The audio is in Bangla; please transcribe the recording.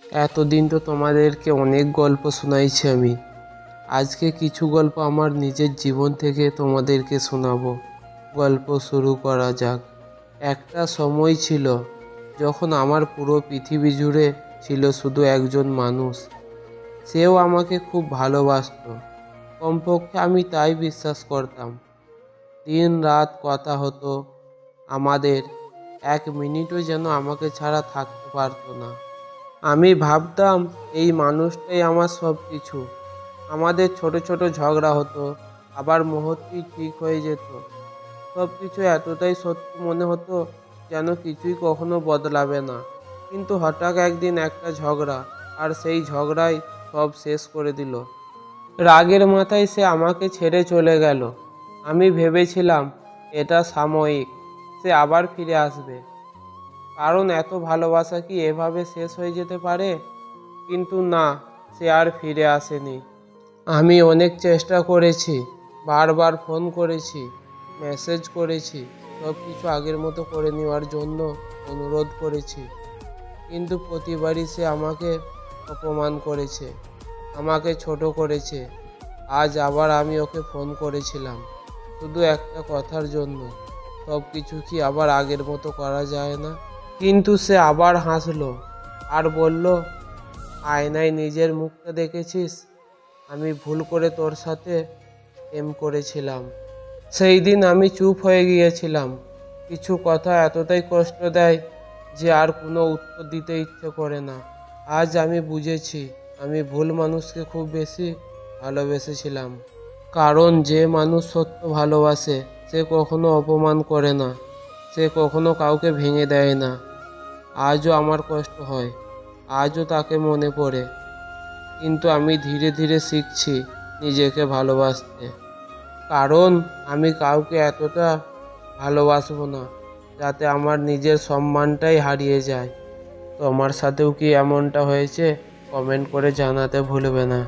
এতদিন তো তোমাদেরকে অনেক গল্প শোনাইছি আমি। আজকে কিছু গল্প আমার নিজের জীবন থেকে তোমাদেরকে শোনাবো। গল্প শুরু করা যাক। একটা সময় ছিল যখন আমার পুরো পৃথিবী জুড়ে ছিল শুধু একজন মানুষ। সেও আমাকে খুব ভালোবাসতো, কমপক্ষে আমি তাই বিশ্বাস করতাম। দিন রাত কথা হতো আমাদের, এক মিনিটও যেন আমাকে ছাড়া থাকতে পারতো না। আমি ভাবতাম এই মানুষটাই আমার সব কিছু। আমাদের ছোট ছোট ঝগড়া হতো, আবার মুহূর্তেই ঠিক হয়ে যেত। সব কিছু এতটাই সত্য মনে হতো যেন কিছুই কখনো বদলাবে না। কিন্তু হঠাৎ একদিন একটা ঝগড়া, আর সেই ঝগড়াই সব শেষ করে দিল। রাগের মাথায় সে আমাকে ছেড়ে চলে গেল। আমি ভেবেছিলাম এটা সাময়িক, সে আবার ফিরে আসবে, কারণ এত ভালোবাসা কি এভাবে শেষ হয়ে যেতে পারে? কিন্তু না, সে আর ফিরে আসেনি। আমি অনেক চেষ্টা করেছি, বারবার ফোন করেছি, মেসেজ করেছি, সব কিছু আগের মতো করে নেওয়ার জন্য অনুরোধ করেছি, কিন্তু প্রতিবারই সে আমাকে অপমান করেছে, আমাকে ছোট করেছে। আজ আবার আমি ওকে ফোন করেছিলাম, শুধু একটা কথার জন্য, সব কিছু কি আবার আগের মতো করা যায় না? কিন্তু সে আবার হাসলো আর বলল, আয়নায় নিজের মুখটা দেখেছিস? আমি ভুল করে তোর সাথে প্রেম করেছিলাম। সেই দিন আমি চুপ হয়ে গিয়েছিলাম। কিছু কথা এতটাই কষ্ট দেয় যে আর কোনো উত্তর দিতে ইচ্ছে করে না। আজ আমি বুঝেছি, আমি ভুল মানুষকে খুব বেশি ভালোবেসেছিলাম। কারণ যে মানুষ সত্য ভালোবাসে সে কখনো অপমান করে না, সে কখনো কাউকে ভেঙে দেয় না। আজও আমার কষ্ট হয়, আজও তাকে মনে পড়ে, কিন্তু আমি ধীরে ধীরে শিখছি নিজেকে ভালোবাসতে। কারণ আমি কাউকে এতটা ভালোবাসবো না যাতে আমার নিজের সম্মানটাই হারিয়ে যায়। তোমার সাথেও কি এমনটা হয়েছে? কমেন্ট করে জানাতে ভুলবে না।